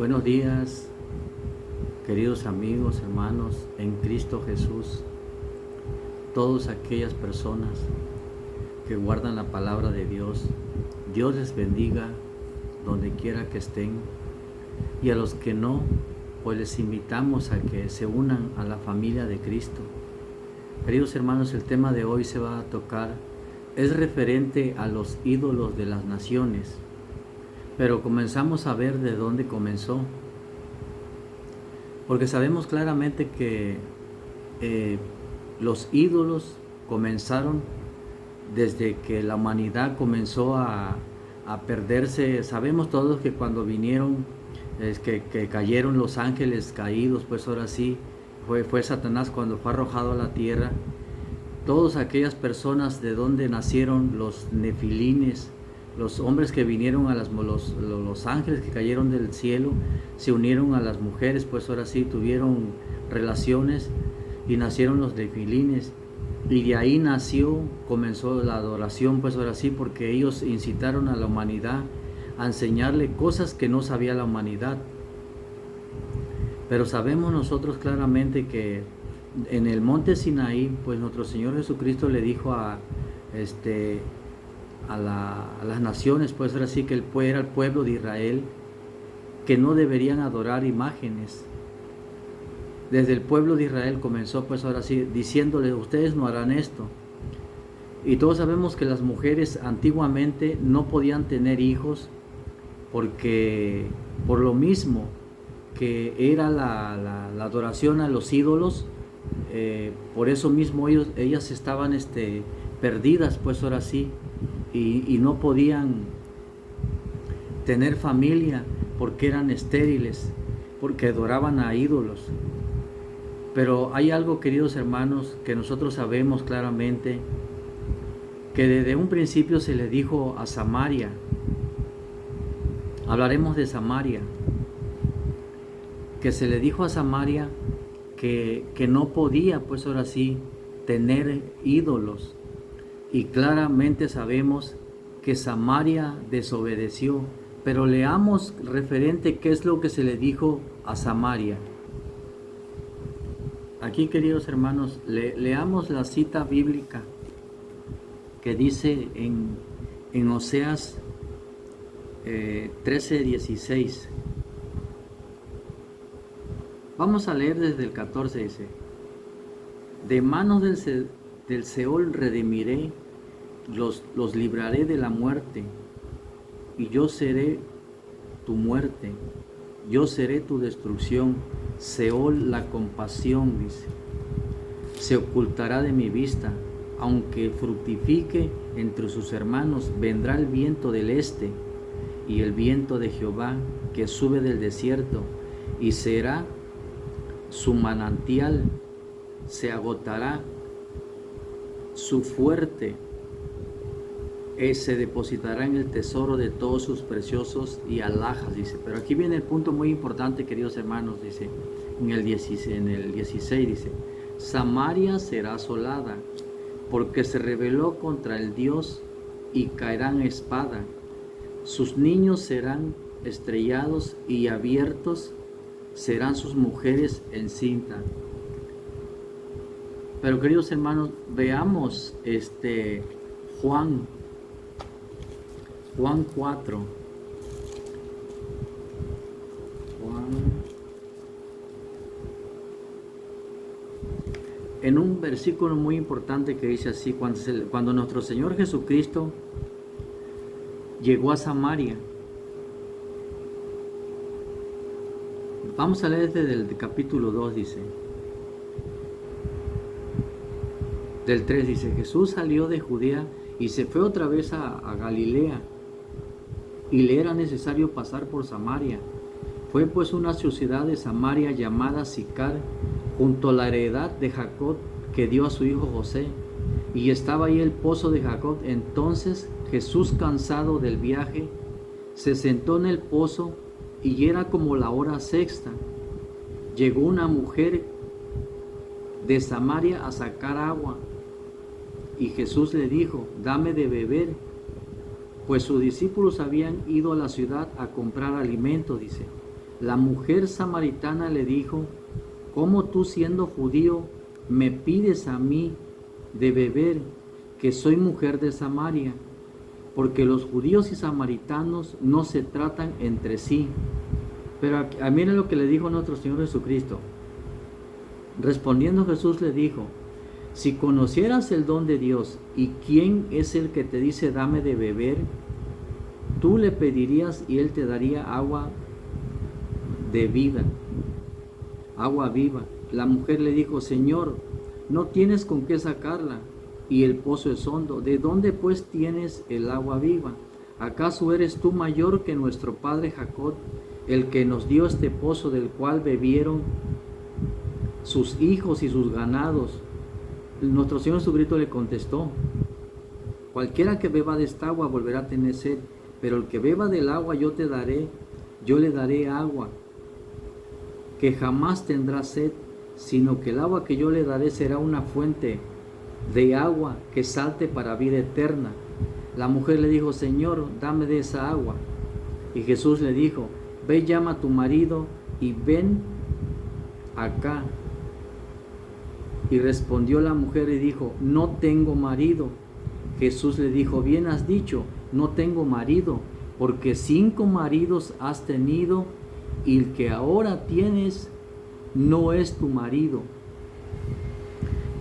Buenos días, queridos amigos, hermanos, en Cristo Jesús, todas aquellas personas que guardan la palabra de Dios. Dios les bendiga donde quiera que estén, y a los que no, pues les invitamos a que se unan a la familia de Cristo. Queridos hermanos, el tema de hoy se va a tocar, es referente a los ídolos de las naciones, pero comenzamos a ver de dónde comenzó, porque sabemos claramente que los ídolos comenzaron desde que la humanidad comenzó a perderse. Sabemos todos que cuando vinieron, que cayeron los ángeles caídos, pues ahora sí, fue Satanás cuando fue arrojado a la tierra. Todas aquellas personas de donde nacieron los nefilines, los hombres que vinieron a los ángeles que cayeron del cielo, se unieron a las mujeres, pues ahora sí tuvieron relaciones y nacieron los nefilines. Y de ahí comenzó la adoración, pues ahora sí, porque ellos incitaron a la humanidad a enseñarle cosas que no sabía la humanidad. Pero sabemos nosotros claramente que en el monte Sinaí, pues nuestro Señor Jesucristo le dijo a las naciones, pues ahora sí, que él era el pueblo de Israel, que no deberían adorar imágenes. Desde el pueblo de Israel comenzó, pues ahora sí, diciéndole: ustedes no harán esto. Y todos sabemos que las mujeres antiguamente no podían tener hijos, porque por lo mismo que era la adoración a los ídolos, por eso mismo ellas estaban perdidas, pues ahora sí, y no podían tener familia porque eran estériles, porque adoraban a ídolos. Pero hay algo, queridos hermanos, que nosotros sabemos claramente, que desde un principio se le dijo a Samaria. Hablaremos de Samaria, que se le dijo a Samaria que no podía, pues ahora sí, tener ídolos. Y claramente sabemos que Samaria desobedeció. Pero leamos referente qué es lo que se le dijo a Samaria. Aquí, queridos hermanos, leamos la cita bíblica que dice en Oseas 13:16. Vamos a leer desde el 14, dice: de manos del Seol redimiré, los libraré de la muerte, y yo seré tu muerte, yo seré tu destrucción. Seol, la compasión, dice, se ocultará de mi vista, aunque fructifique entre sus hermanos. Vendrá el viento del este y el viento de Jehová, que sube del desierto, y será su manantial, se agotará su fuerte, se depositará en el tesoro de todos sus preciosos y alhajas, dice. Pero aquí viene el punto muy importante, queridos hermanos, dice, en el 16, dice: Samaria será asolada, porque se rebeló contra el Dios, y caerán espada. Sus niños serán estrellados, y abiertos serán sus mujeres encinta. Pero, queridos hermanos, veamos Juan 4. En un versículo muy importante que dice así: cuando nuestro Señor Jesucristo llegó a Samaria. Vamos a leer desde el capítulo 2, dice. Del 3 dice: Jesús salió de Judea y se fue otra vez a Galilea, y le era necesario pasar por Samaria. Fue pues una ciudad de Samaria llamada Sicar, junto a la heredad de Jacob, que dio a su hijo José, y estaba ahí el pozo de Jacob. Entonces Jesús, cansado del viaje, se sentó en el pozo, y era como la hora sexta. Llegó una mujer de Samaria a sacar agua, y Jesús le dijo: dame de beber, pues sus discípulos habían ido a la ciudad a comprar alimento, dice. La mujer samaritana le dijo: ¿cómo tú, siendo judío, me pides a mí de beber, que soy mujer de Samaria? Porque los judíos y samaritanos no se tratan entre sí. Pero miren lo que le dijo nuestro Señor Jesucristo. Respondiendo Jesús le dijo: si conocieras el don de Dios y quién es el que te dice dame de beber, tú le pedirías y él te daría agua de vida, agua viva. La mujer le dijo: Señor, no tienes con qué sacarla y el pozo es hondo. ¿De dónde pues tienes el agua viva? ¿Acaso eres tú mayor que nuestro padre Jacob, el que nos dio este pozo del cual bebieron sus hijos y sus ganados? Nuestro Señor Jesucristo le contestó: cualquiera que beba de esta agua volverá a tener sed, pero el que beba del agua yo le daré agua que jamás tendrá sed, sino que el agua que yo le daré será una fuente de agua que salte para vida eterna. La mujer le dijo: Señor, dame de esa agua. Y Jesús le dijo: ve, llama a tu marido y ven acá. Y respondió la mujer y dijo: no tengo marido. Jesús le dijo: bien has dicho, no tengo marido, porque 5 maridos has tenido, y el que ahora tienes no es tu marido.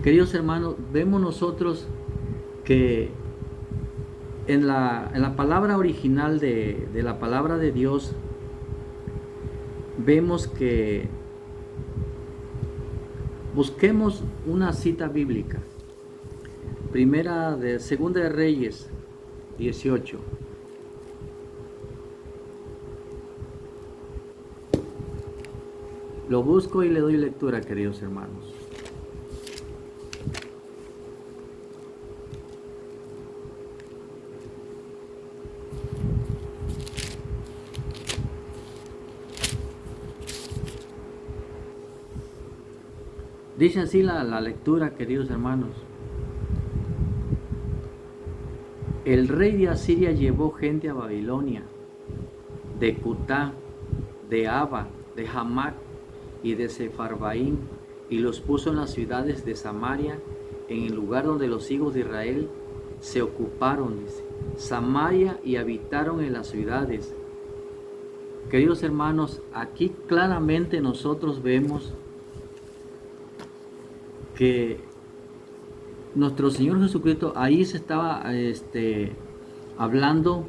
Queridos hermanos, vemos nosotros que en la palabra original de la palabra de Dios, vemos que busquemos una cita bíblica. Segunda de Reyes 18. Lo busco y le doy lectura, queridos hermanos. Dice así la lectura, queridos hermanos. El rey de Asiria llevó gente a Babilonia, de Cutá, de Aba, de Hamac y de Sefarvaim, y los puso en las ciudades de Samaria, en el lugar donde los hijos de Israel se ocuparon, dice, Samaria, y habitaron en las ciudades. Queridos hermanos, aquí claramente nosotros vemos que nuestro Señor Jesucristo ahí se estaba hablando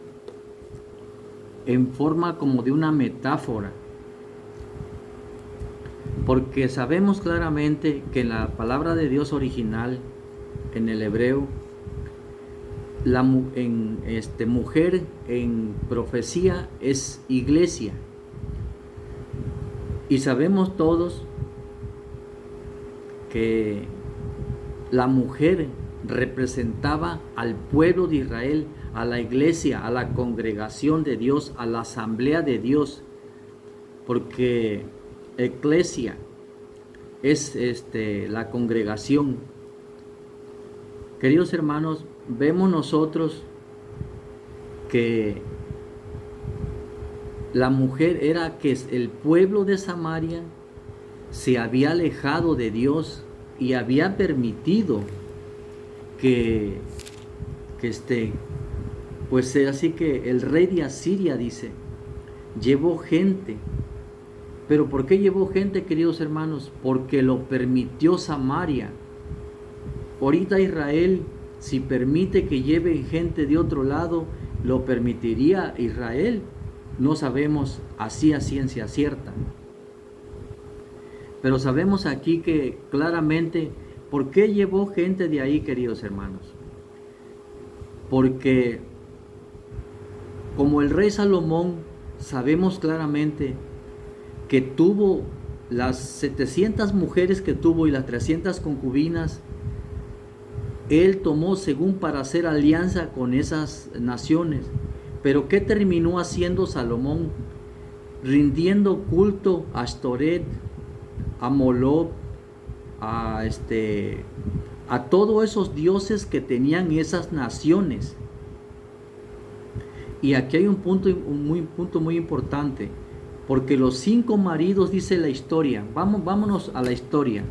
en forma como de una metáfora, porque sabemos claramente que en la palabra de Dios original, en el hebreo, mujer en profecía es iglesia, y sabemos todos que la mujer representaba al pueblo de Israel, a la iglesia, a la congregación de Dios, a la asamblea de Dios, porque eclesia es la congregación. Queridos hermanos, vemos nosotros que la mujer era que el pueblo de Samaria se había alejado de Dios y había permitido pues así que el rey de Asiria, dice, llevó gente. ¿Pero por qué llevó gente, queridos hermanos? Porque lo permitió Samaria. Ahorita Israel, si permite que lleven gente de otro lado, ¿lo permitiría Israel? No sabemos así a ciencia cierta. Pero sabemos aquí que claramente, ¿por qué llevó gente de ahí, queridos hermanos? Porque como el rey Salomón, sabemos claramente que tuvo las 700 mujeres que tuvo y las 300 concubinas, él tomó según para hacer alianza con esas naciones. Pero ¿qué terminó haciendo Salomón? Rindiendo culto a Astoret, a Moloch, a todos esos dioses que tenían esas naciones. Y aquí hay un punto muy importante, Porque los 5 maridos, dice la historia, vámonos a la historia.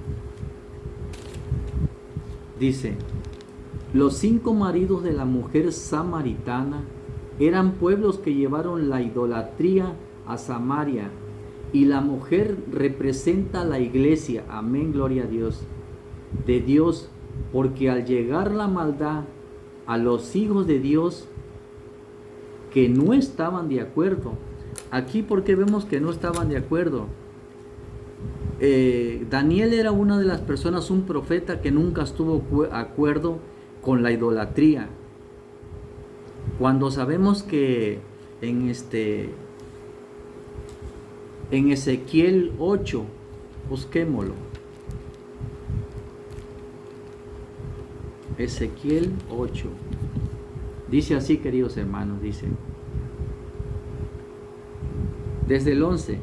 Dice, los 5 maridos de la mujer samaritana eran pueblos que llevaron la idolatría a Samaria, y la mujer representa a la iglesia, amén, gloria a Dios, de Dios, porque al llegar la maldad a los hijos de Dios que no estaban de acuerdo, aquí porque vemos que no estaban de acuerdo, Daniel era una de las personas, un profeta que nunca estuvo de acuerdo con la idolatría. Cuando sabemos que en Ezequiel 8, busquémoslo. Ezequiel 8. Dice así, queridos hermanos, dice, desde el 11,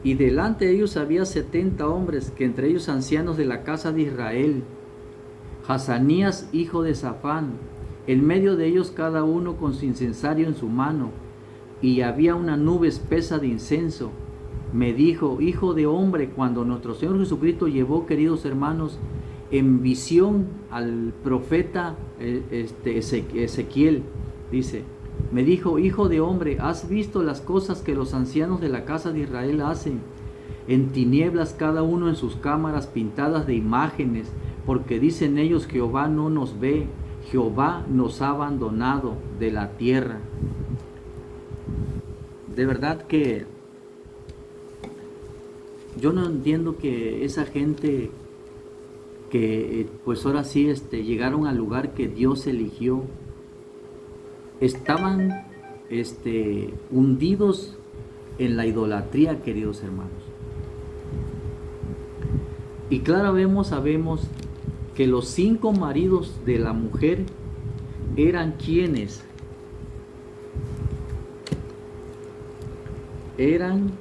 y delante de ellos había 70 hombres, que entre ellos ancianos de la casa de Israel, Hazanías, hijo de Safán, en medio de ellos cada uno con su incensario en su mano, y había una nube espesa de incienso. Me dijo, hijo de hombre, cuando nuestro Señor Jesucristo llevó, queridos hermanos, en visión al profeta Ezequiel, dice, me dijo, hijo de hombre, ¿has visto las cosas que los ancianos de la casa de Israel hacen? En tinieblas cada uno en sus cámaras pintadas de imágenes, porque dicen ellos, Jehová no nos ve, Jehová nos ha abandonado de la tierra. De verdad que yo no entiendo que esa gente que pues ahora sí llegaron al lugar que Dios eligió, estaban hundidos en la idolatría, queridos hermanos. Y claro, sabemos que los 5 maridos de la mujer eran quienes eran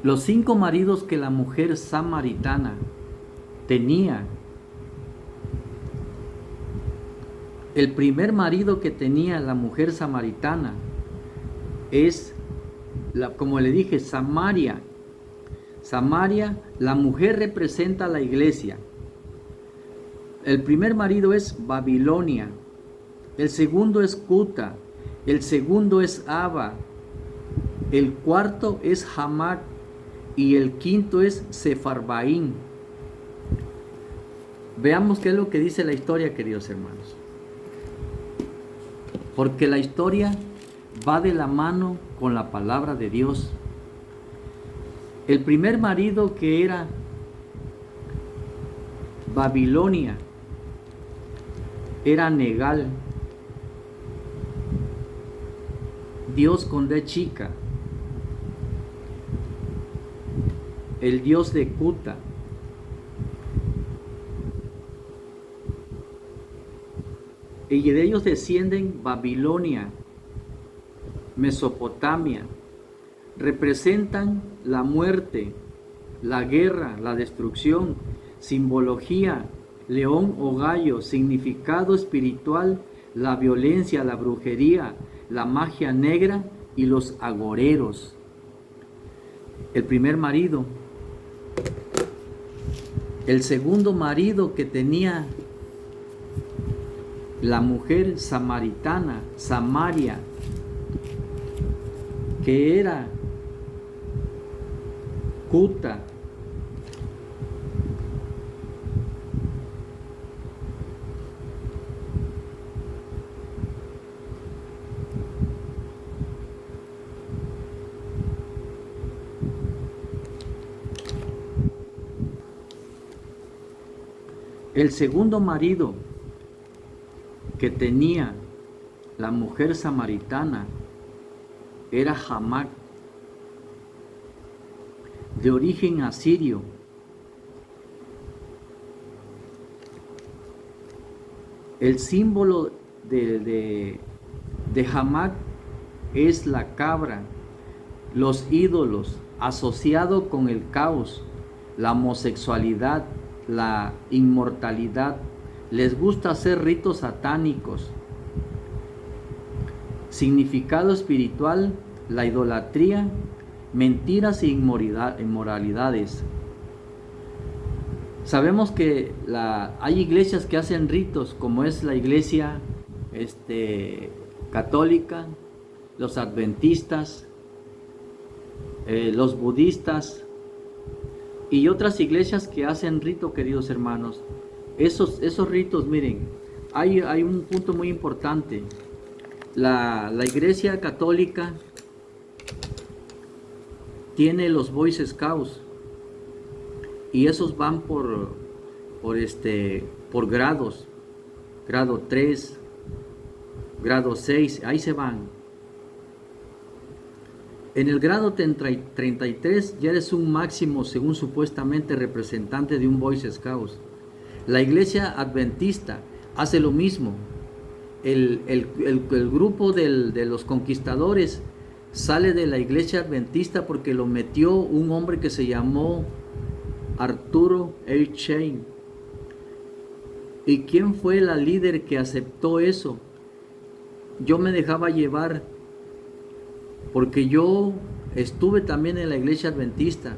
los 5 maridos que la mujer samaritana tenía. El primer marido que tenía la mujer samaritana es, como le dije, Samaria. Samaria, la mujer representa a la iglesia. El primer marido es Babilonia. El segundo es Cuta. El segundo es Aba. El cuarto es Hamac. Y el quinto es Sefarbaín. Veamos qué es lo que dice la historia, queridos hermanos. Porque la historia va de la mano con la palabra de Dios. El primer marido, que era Babilonia, era Negal, Dios con D chica, el dios de Cuta. Y de ellos descienden Babilonia, Mesopotamia. Representan la muerte, la guerra, la destrucción, simbología, león o gallo, significado espiritual, la violencia, la brujería, la magia negra y los agoreros. El primer marido. El segundo marido que tenía la mujer samaritana, Samaria, que era Cuta. El segundo marido que tenía la mujer samaritana era Hamac, de origen asirio. El símbolo de Hamac es la cabra, los ídolos, asociado con el caos, la homosexualidad, la inmortalidad. Les gusta hacer ritos satánicos. Significado espiritual: la idolatría, mentiras e inmoralidades. Sabemos que hay iglesias que hacen ritos, como es la iglesia católica, los adventistas, los budistas y otras iglesias que hacen rito, queridos hermanos. Esos ritos, miren, hay un punto muy importante. La iglesia católica tiene los Boy Scouts y esos van por grados, grado 3, grado 6, ahí se van. En el grado 33 ya eres un máximo, según supuestamente representante de un Boy Scouts. La iglesia adventista hace lo mismo. El grupo de los conquistadores sale de la iglesia adventista porque lo metió un hombre que se llamó Arturo A. Chain. ¿Y quién fue la líder que aceptó eso? Yo me dejaba llevar porque yo estuve también en la iglesia adventista,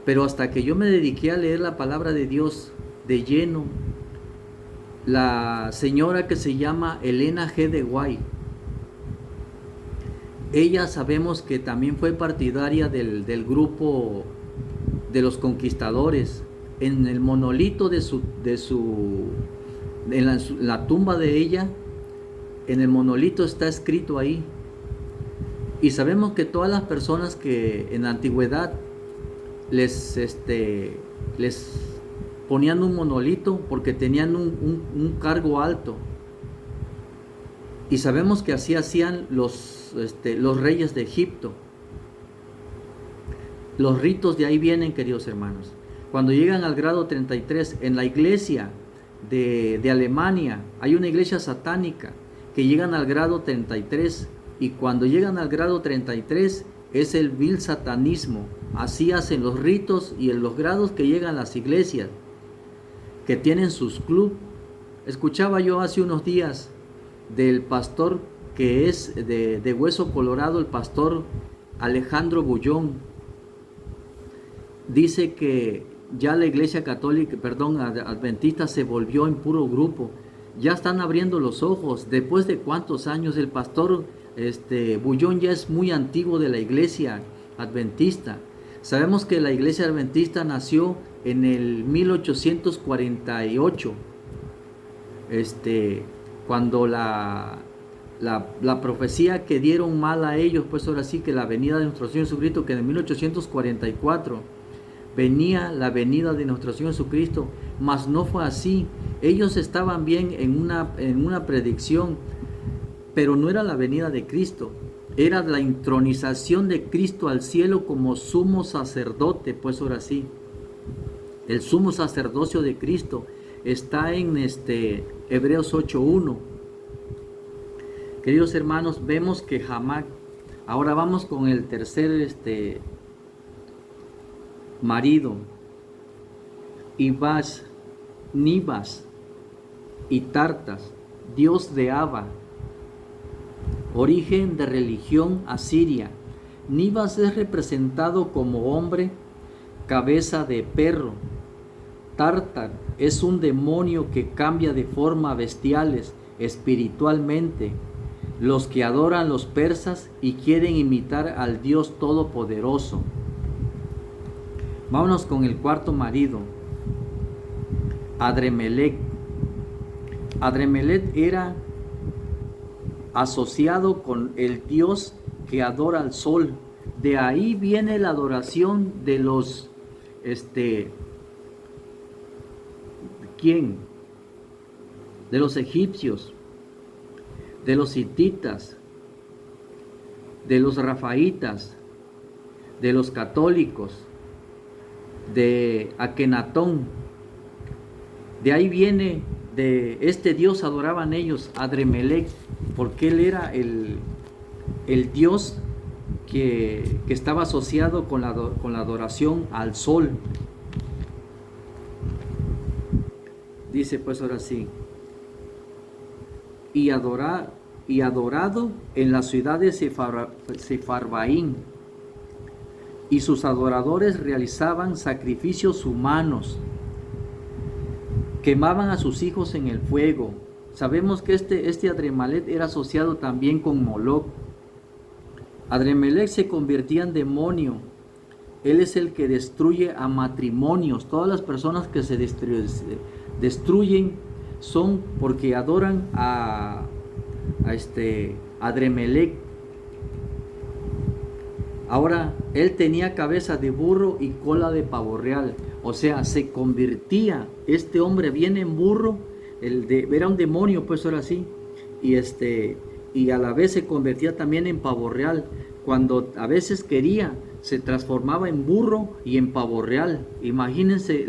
pero hasta que yo me dediqué a leer la palabra de Dios de lleno, la señora que se llama Elena G. de White, ella sabemos que también fue partidaria del grupo de los conquistadores. En el monolito en la tumba de ella, en el monolito está escrito ahí. Y sabemos que todas las personas que en la antigüedad les ponían un monolito porque tenían un cargo alto. Y sabemos que así hacían los reyes de Egipto. Los ritos de ahí vienen, queridos hermanos. Cuando llegan al grado 33, en la iglesia de Alemania, hay una iglesia satánica que llegan al grado 33, y cuando llegan al grado 33 es el vil satanismo. Así hacen los ritos y en los grados que llegan las iglesias, que tienen sus clubes. Escuchaba yo hace unos días del pastor que es de Hueso Colorado, el pastor Alejandro Bullón. Dice que ya la iglesia católica, adventista se volvió en puro grupo. Ya están abriendo los ojos. Después de cuántos años, el pastor Bullón ya es muy antiguo de la iglesia adventista. Sabemos que la iglesia adventista nació en el 1848. Cuando la profecía que dieron mal a ellos, pues ahora sí que la venida de nuestro Señor Jesucristo, que en el 1844 venía la venida de nuestro Señor Jesucristo, mas no fue así. Ellos estaban bien en una predicción, pero no era la venida de Cristo, era la intronización de Cristo al cielo como sumo sacerdote. Pues ahora sí, el sumo sacerdocio de Cristo está en Hebreos 8:1. Queridos hermanos, vemos que Jamac. Ahora vamos con el tercer marido, Ibas, Nibas y Tartas, dios de Abba, origen de religión asiria. Nibas es representado como hombre, cabeza de perro. Tartar es un demonio que cambia de forma bestiales espiritualmente. Los que adoran los persas y quieren imitar al Dios Todopoderoso. Vámonos con el cuarto marido, Adremelech. Adremelech era asociado con el dios que adora al sol. De ahí viene la adoración de los ¿quién? De los egipcios, de los hititas, de los rafaítas, de los católicos, de Akenatón. De ahí viene, de este dios adoraban ellos, Adremelech, porque él era el dios que estaba asociado con la adoración al sol. Dice pues ahora sí, y adorar y adorado en la ciudad de Sefarvaim. Y sus adoradores realizaban sacrificios humanos, quemaban a sus hijos en el fuego. Sabemos que este Adremelech era asociado también con Moloch. Adremelech se convertía en demonio. Él es el que destruye a matrimonios. Todas las personas que se destruyen son porque adoran a Adremelech. Ahora, él tenía cabeza de burro y cola de pavo real. O sea, se convertía, este hombre viene en burro, era un demonio, pues ahora sí. Y a la vez se convertía también en pavo real. Cuando a veces quería, se transformaba en burro y en pavo real. Imagínense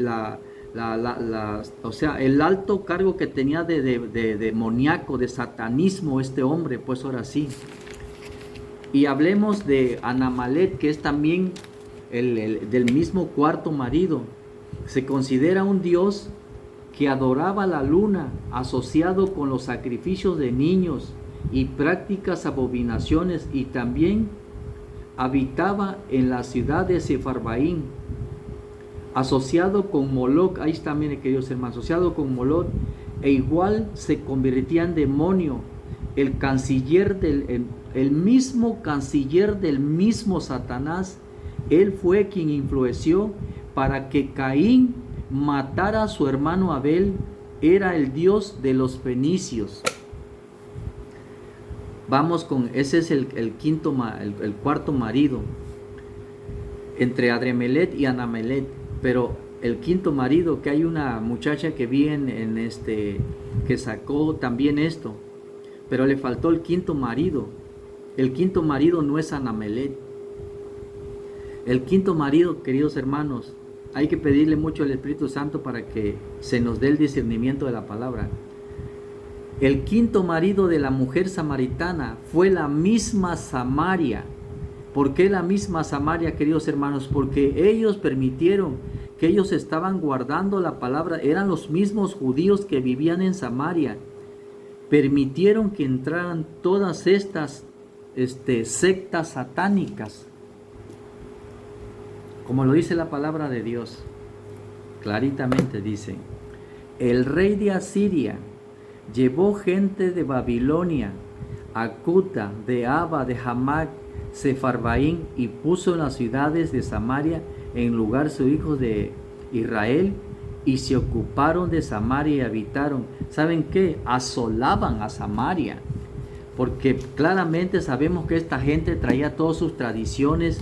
o sea, el alto cargo que tenía de demoníaco, de satanismo este hombre, pues ahora sí. Y hablemos de Anamelech, que es también del mismo cuarto marido. Se considera un dios que adoraba la luna, asociado con los sacrificios de niños y prácticas abominaciones, y también habitaba en la ciudad de Sefarvaim, asociado con Moloch. Ahí también, queridos hermanos, asociado con Moloch, e igual se convertía en demonio. El mismo canciller del mismo Satanás, él fue quien influenció para que Caín matara a su hermano Abel. Era el dios de los fenicios. Vamos con, ese es el cuarto marido, entre Adremelech y Anamelech. Pero el quinto marido, que hay una muchacha que vi que sacó también esto, pero le faltó el quinto marido. El quinto marido no es Anamelech. El quinto marido, queridos hermanos, hay que pedirle mucho al Espíritu Santo para que se nos dé el discernimiento de la palabra. El quinto marido de la mujer samaritana fue la misma Samaria. ¿Por qué la misma Samaria, queridos hermanos? Porque ellos permitieron que ellos estaban guardando la palabra. Eran los mismos judíos que vivían en Samaria. Permitieron que entraran todas estas sectas satánicas, como lo dice la palabra de Dios. Claritamente dice: el rey de Asiria llevó gente de Babilonia, a Cuta, de Aba, de Hamac, Sefarvaim, y puso en las ciudades de Samaria en lugar sus hijos de Israel, y se ocuparon de Samaria y habitaron. ¿Saben qué? Asolaban a Samaria, porque claramente sabemos que esta gente traía todas sus tradiciones,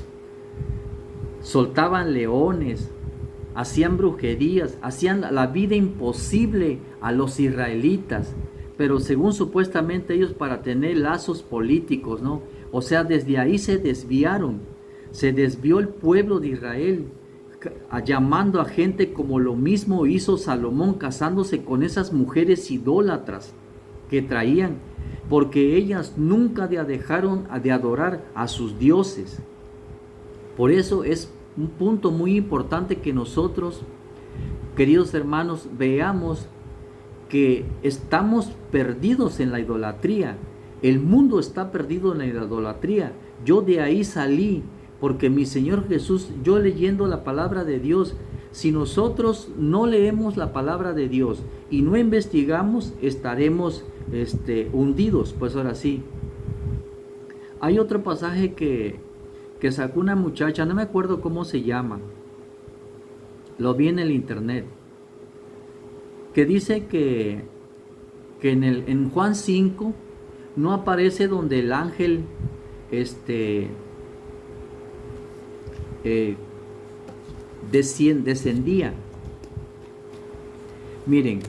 soltaban leones, hacían brujerías, hacían la vida imposible a los israelitas, pero según supuestamente ellos para tener lazos políticos, ¿no? O sea, desde ahí se desviaron, se desvió el pueblo de Israel, llamando a gente como lo mismo hizo Salomón, casándose con esas mujeres idólatras que traían, porque ellas nunca dejaron de adorar a sus dioses. Por eso es un punto muy importante que nosotros, queridos hermanos, veamos que estamos perdidos en la idolatría. El mundo está perdido en la idolatría. Yo de ahí salí, porque mi Señor Jesús, yo leyendo la palabra de Dios, si nosotros no leemos la palabra de Dios y no investigamos, estaremos hundidos. Pues ahora sí. Hay otro pasaje que sacó una muchacha, no me acuerdo cómo se llama, lo vi en el internet, que dice que en Juan 5 no aparece donde el ángel descendía. Miren,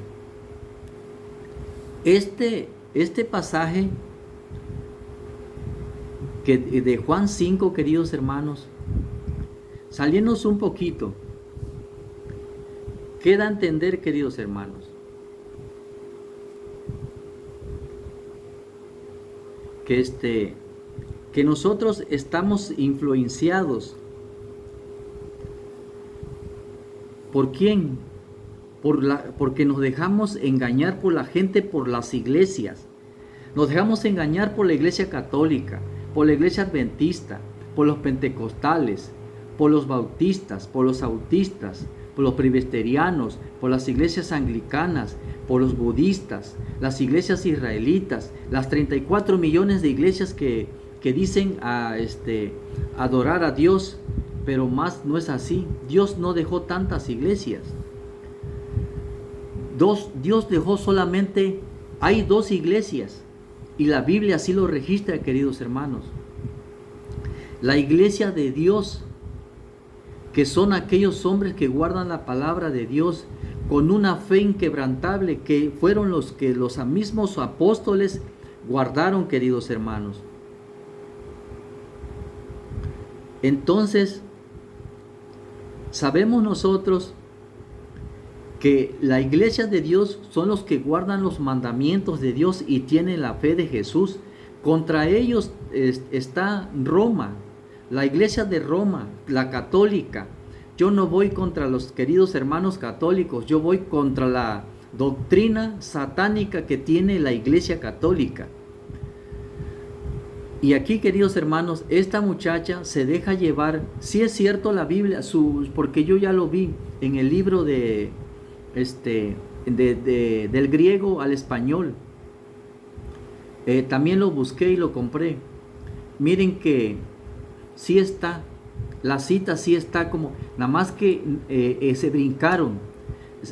este pasaje que de Juan 5, queridos hermanos, saliéndonos un poquito, queda a entender, queridos hermanos, que nosotros estamos influenciados. ¿Por quién? Porque nos dejamos engañar por la gente, por las iglesias. Nos dejamos engañar por la iglesia católica, por la iglesia adventista, por los pentecostales, por los bautistas, por los autistas, por los presbiterianos, por las iglesias anglicanas, por los budistas, las iglesias israelitas, las 34 millones de iglesias que dicen adorar a Dios, pero más no es así. Dios no dejó tantas iglesias. Dios dejó solamente, hay 2 iglesias, y la Biblia así lo registra, queridos hermanos. La iglesia de Dios, que son aquellos hombres que guardan la palabra de Dios con una fe inquebrantable, que fueron los que los mismos apóstoles guardaron, queridos hermanos. Entonces, sabemos nosotros que la iglesia de Dios son los que guardan los mandamientos de Dios y tienen la fe de Jesús. Contra ellos está Roma, la iglesia de Roma, la católica. Yo no voy contra los queridos hermanos católicos, yo voy contra la doctrina satánica que tiene la iglesia católica. Y aquí, queridos hermanos, esta muchacha se deja llevar. Sí es cierto, la Biblia, porque yo ya lo vi en el libro del griego al español. También lo busqué y lo compré. Miren que sí está, la cita sí está como, nada más que se brincaron.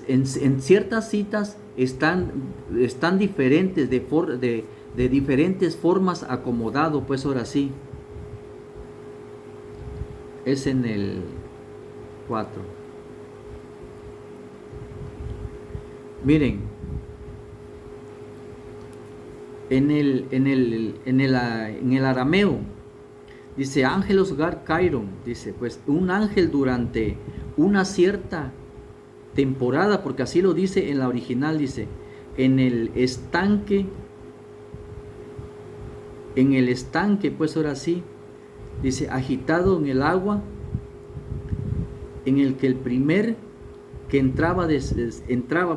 En ciertas citas están diferentes, de diferentes formas acomodado, pues ahora sí. Es en el 4. Miren, en el arameo dice ángelos gar kairon, dice pues un ángel durante una cierta temporada, porque así lo dice en la original, dice en el estanque, pues ahora sí, dice agitado en el agua, en el que el primer que entraba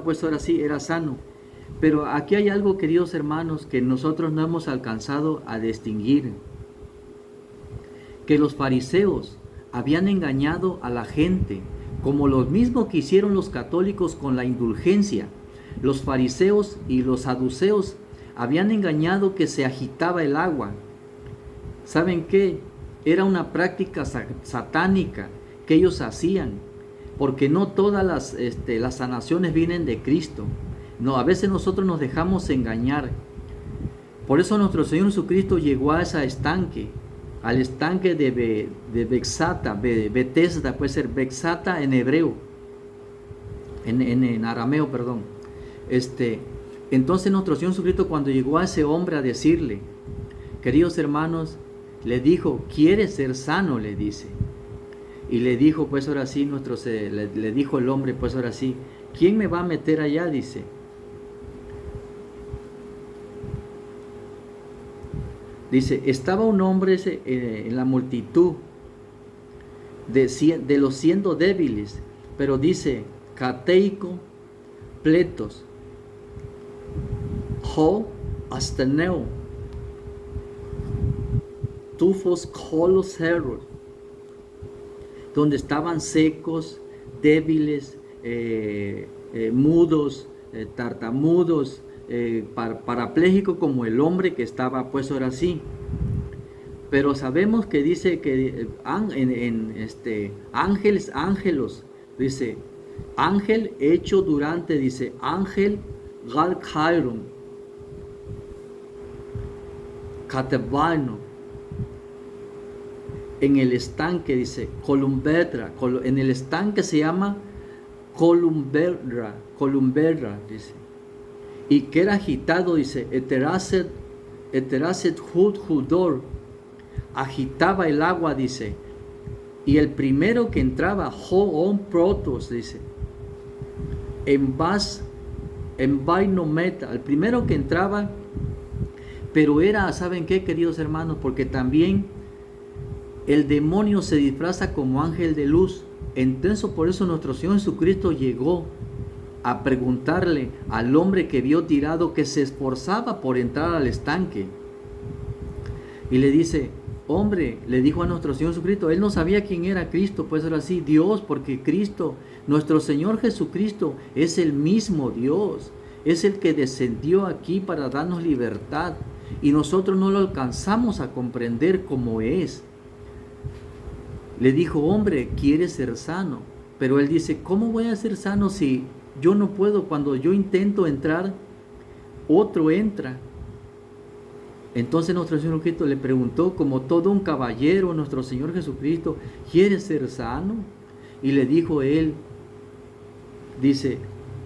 pues ahora sí era sano. Pero aquí hay algo, queridos hermanos, que nosotros no hemos alcanzado a distinguir, que los fariseos habían engañado a la gente, como lo mismo que hicieron los católicos con la indulgencia. Los fariseos y los saduceos habían engañado que se agitaba el agua. ¿Saben qué? Era una práctica satánica que ellos hacían, porque no todas las sanaciones vienen de Cristo. No, a veces nosotros nos dejamos engañar. Por eso nuestro Señor Jesucristo llegó a ese estanque, al estanque de Bexata, Betesda, puede ser Bexata en hebreo, en arameo, perdón. Entonces nuestro Señor Jesucristo, cuando llegó a ese hombre a decirle, queridos hermanos, le dijo, ¿quieres ser sano? Le dice. Y le dijo, pues ahora sí, le dijo el hombre, pues ahora sí, ¿quién me va a meter allá? Dice. Dice, estaba un hombre en la multitud de los siendo débiles, pero dice, cateico, pletos, ho, asteneo, tufos, colos, herros, donde estaban secos, débiles, mudos, tartamudos, parapléjico como el hombre que estaba pues ahora sí. Pero sabemos que dice que ángelos, dice ángel hecho durante, dice ángel gal kairon catebano, en el estanque, dice columberra, en el estanque se llama columberra, dice, y que era agitado, dice, eteraset hudor, agitaba el agua, dice, y el primero que entraba, hoon protos, dice, en vainometa, el primero que entraba, pero era, ¿saben qué, queridos hermanos? Porque también el demonio se disfraza como ángel de luz. Entonces por eso nuestro Señor Jesucristo llegó a preguntarle al hombre que vio tirado, que se esforzaba por entrar al estanque. Y le dice, hombre, le dijo a nuestro Señor Jesucristo, él no sabía quién era Cristo, pues era así, Dios, porque Cristo, nuestro Señor Jesucristo, es el mismo Dios, es el que descendió aquí para darnos libertad, y nosotros no lo alcanzamos a comprender como es. Le dijo, hombre, ¿quieres ser sano? Pero él dice, ¿cómo voy a ser sano si yo no puedo? Cuando yo intento entrar, otro entra. Entonces nuestro Señor Jesucristo le preguntó, como todo un caballero, nuestro Señor Jesucristo, ¿quieres ser sano? Y le dijo él, dice,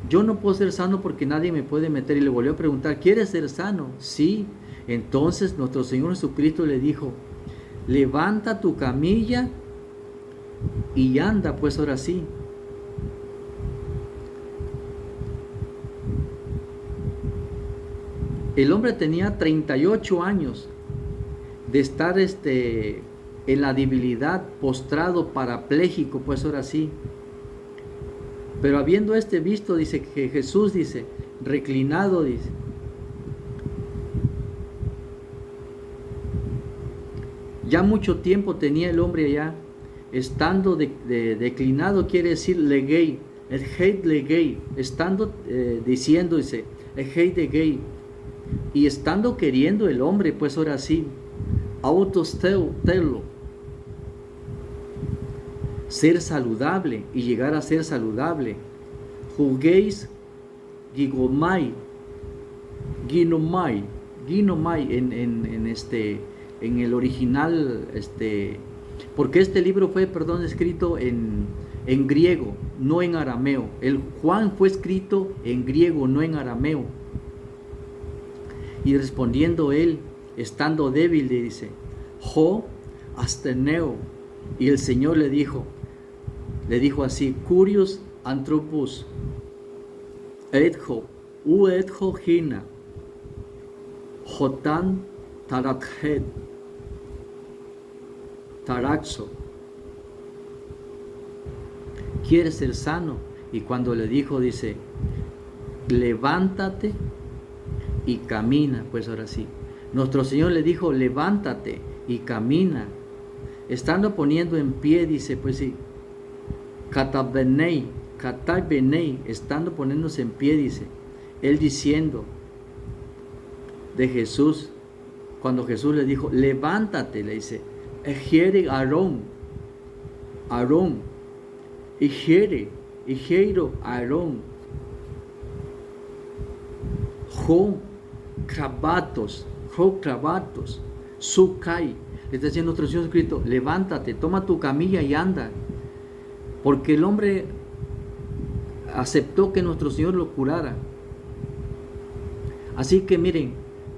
yo no puedo ser sano porque nadie me puede meter. Y le volvió a preguntar, ¿quieres ser sano? Sí. Entonces nuestro Señor Jesucristo le dijo, levanta tu camilla y anda, pues ahora sí. El hombre tenía 38 años de estar en la debilidad, postrado, parapléjico, pues ahora sí. Pero habiendo visto, dice que Jesús, dice, reclinado, dice, ya mucho tiempo tenía el hombre allá, estando declinado, quiere decir legei, el heit legei, estando diciendo, dice, el heit legei, y estando queriendo el hombre, pues ahora sí, autostelo, ser saludable y llegar a ser saludable. Juguéis gigomai, ginomai en el original, porque este libro fue, escrito en griego, no en arameo. El Juan fue escrito en griego, no en arameo. Y respondiendo él, estando débil, le dice, Jo asteneo. Y el Señor le dijo así, Curios anthropos, etjo, u etjo hina, jotan tarakhet, taraxo. ¿Quieres ser sano? Y cuando le dijo, dice, levántate y camina, pues ahora sí. Nuestro Señor le dijo, levántate y camina. Estando poniendo en pie, dice, pues sí, katabenei, estando poniéndose en pie, dice, él diciendo de Jesús, cuando Jesús le dijo, levántate, le dice, ejiere Aarón, ejiero Aarón, jo cravatos, sukai. Le está diciendo nuestro Señor Jesucristo, levántate, toma tu camilla y anda. Porque el hombre aceptó que nuestro Señor lo curara. Así que miren,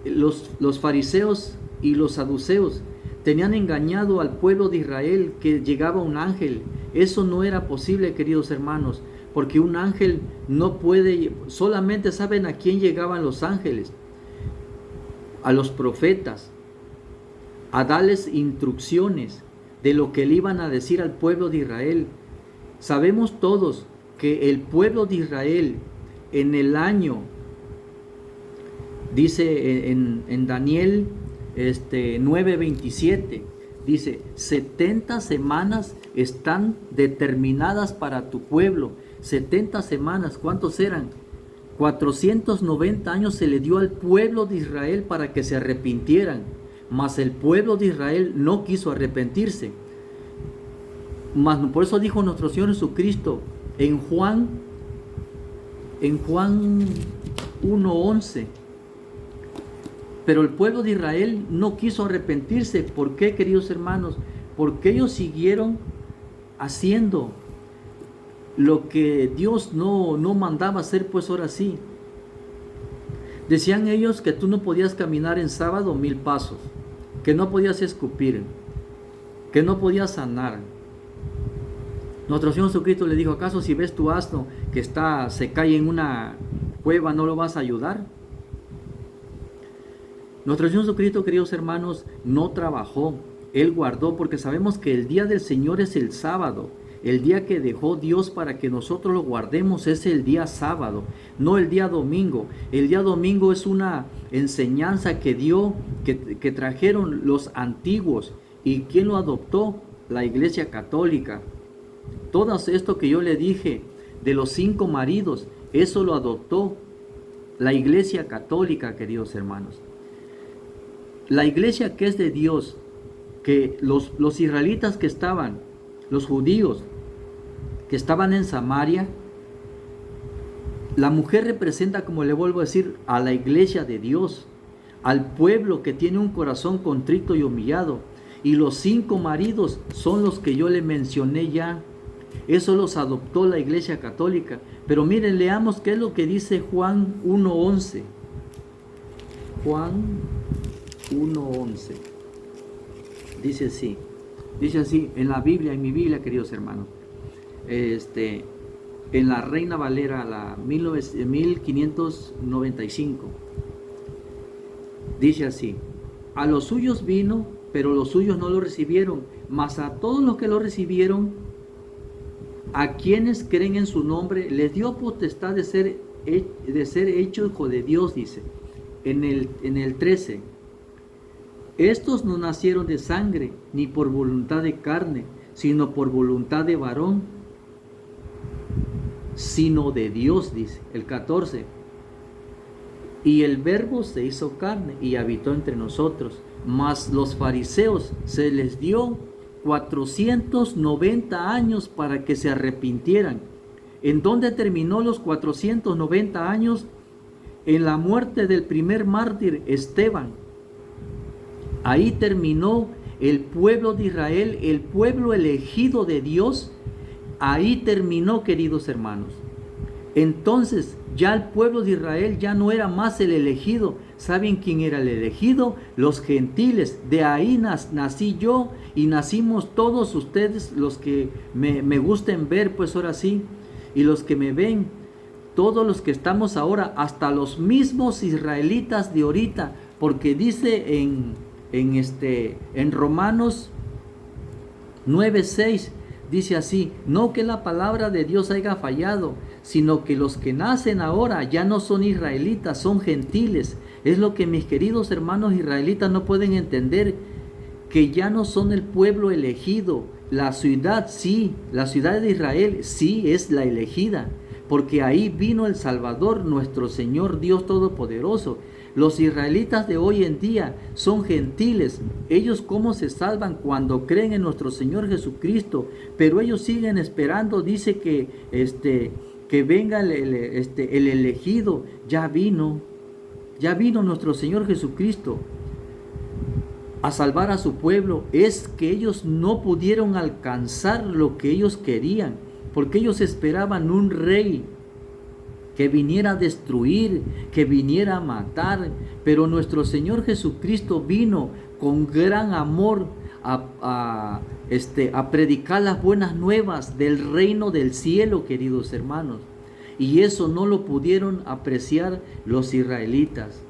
los fariseos y los saduceos tenían engañado al pueblo de Israel que llegaba un ángel. Eso no era posible, queridos hermanos, porque un ángel no puede, solamente saben a quién llegaban los ángeles, a los profetas, a darles instrucciones de lo que le iban a decir al pueblo de Israel. Sabemos todos que el pueblo de Israel en el año, dice en Daniel 9:27, dice, 70 semanas están determinadas para tu pueblo. 70 semanas, ¿cuántos eran? 490 años se le dio al pueblo de Israel para que se arrepintieran, mas el pueblo de Israel no quiso arrepentirse. Mas por eso dijo nuestro Señor Jesucristo en Juan 1:11, pero el pueblo de Israel no quiso arrepentirse. ¿Por qué, queridos hermanos? Porque ellos siguieron haciendo lo que Dios no mandaba hacer, pues ahora sí. Decían ellos que tú no podías caminar en sábado 1000 pasos, que no podías escupir, que no podías sanar. Nuestro Señor Jesucristo le dijo, ¿acaso si ves tu asno que se cae en una cueva, no lo vas a ayudar? Nuestro Señor Jesucristo, queridos hermanos, no trabajó. Él guardó, porque sabemos que el día del Señor es el sábado. El día que dejó Dios para que nosotros lo guardemos es el día sábado, no el día domingo. El día domingo es una enseñanza que que trajeron los antiguos. ¿Y quién lo adoptó? La Iglesia Católica. Todo esto que yo le dije de los 5 maridos, eso lo adoptó la Iglesia Católica, queridos hermanos. La iglesia que es de Dios, que los israelitas que estaban, los judíos que estaban en Samaria, la mujer representa, como le vuelvo a decir, a la iglesia de Dios, al pueblo que tiene un corazón contrito y humillado. Y los 5 maridos son los que yo le mencioné ya. Eso los adoptó la Iglesia Católica. Pero miren, leamos qué es lo que dice Juan 1:11. Juan 1:11. Dice así en la Biblia, en mi Biblia, queridos hermanos. En la Reina Valera, la 1595. Dice así: a los suyos vino, pero los suyos no lo recibieron, mas a todos los que lo recibieron, a quienes creen en su nombre, les dio potestad de ser hecho hijo de Dios, dice. En el 13, estos no nacieron de sangre, ni por voluntad de carne, sino por voluntad de varón, sino de Dios, dice. El 14, y el Verbo se hizo carne y habitó entre nosotros. Mas los fariseos se les dio 490 años para que se arrepintieran. ¿En dónde terminó los 490 años? En la muerte del primer mártir, Esteban. Ahí terminó el pueblo de Israel, el pueblo elegido de Dios. Ahí terminó, queridos hermanos. Entonces ya el pueblo de Israel ya no era más el elegido. ¿Saben quién era el elegido? Los gentiles. De ahí nací yo y nacimos todos ustedes, los que me gusten ver, pues ahora sí, y los que me ven, todos los que estamos ahora, hasta los mismos israelitas de ahorita, porque dice en Romanos 9:6, dice así: no que la palabra de Dios haya fallado, sino que los que nacen ahora ya no son israelitas, son gentiles. Es lo que mis queridos hermanos israelitas no pueden entender, que ya no son el pueblo elegido. La ciudad sí, la ciudad de Israel sí es la elegida, porque ahí vino el Salvador, nuestro Señor Dios Todopoderoso. Los israelitas de hoy en día son gentiles. Ellos cómo se salvan cuando creen en nuestro Señor Jesucristo, pero ellos siguen esperando. Dice que venga el elegido. Ya vino nuestro Señor Jesucristo a salvar a su pueblo. Es que ellos no pudieron alcanzar lo que ellos querían, porque ellos esperaban un rey que viniera a destruir, que viniera a matar. Pero nuestro Señor Jesucristo vino con gran amor a predicar las buenas nuevas del reino del cielo, queridos hermanos. Y eso no lo pudieron apreciar los israelitas.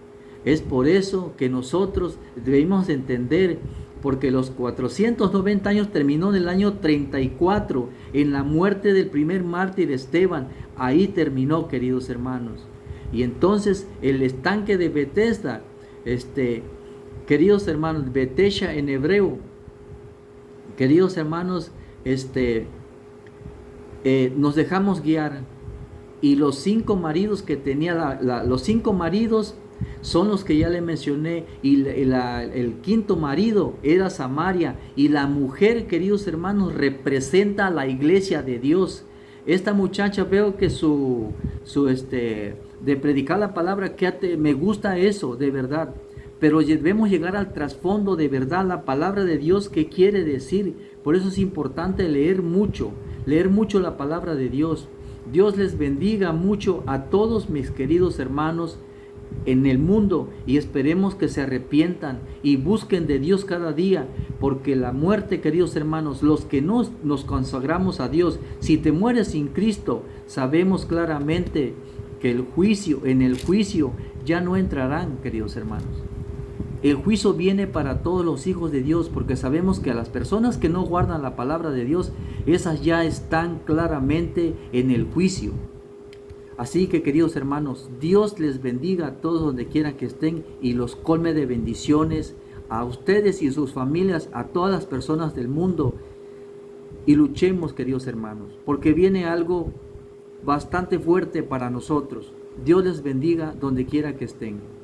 Es por eso que nosotros debemos entender, porque los 490 años terminó en el año 34, en la muerte del primer mártir Esteban. Ahí terminó, queridos hermanos. Y entonces el estanque de Betesda, queridos hermanos, Betesha en hebreo, queridos hermanos, nos dejamos guiar. Y los 5 maridos que tenía, los 5 maridos son los que ya le mencioné, y el quinto marido era Samaria, y la mujer, queridos hermanos, representa a la iglesia de Dios. Esta muchacha, veo que de predicar la palabra, que me gusta eso, de verdad, pero debemos llegar al trasfondo de verdad, la palabra de Dios, ¿qué quiere decir? Por eso es importante leer mucho la palabra de Dios. Dios les bendiga mucho a todos mis queridos hermanos en el mundo, y esperemos que se arrepientan y busquen de Dios cada día, porque la muerte, queridos hermanos, los que nos consagramos a Dios, si te mueres sin Cristo, sabemos claramente que en el juicio ya no entrarán, queridos hermanos. El juicio viene para todos los hijos de Dios, porque sabemos que a las personas que no guardan la palabra de Dios, esas ya están claramente en el juicio. Así que, queridos hermanos, Dios les bendiga a todos donde quiera que estén y los colme de bendiciones a ustedes y sus familias, a todas las personas del mundo. Y luchemos, queridos hermanos, porque viene algo bastante fuerte para nosotros. Dios les bendiga donde quiera que estén.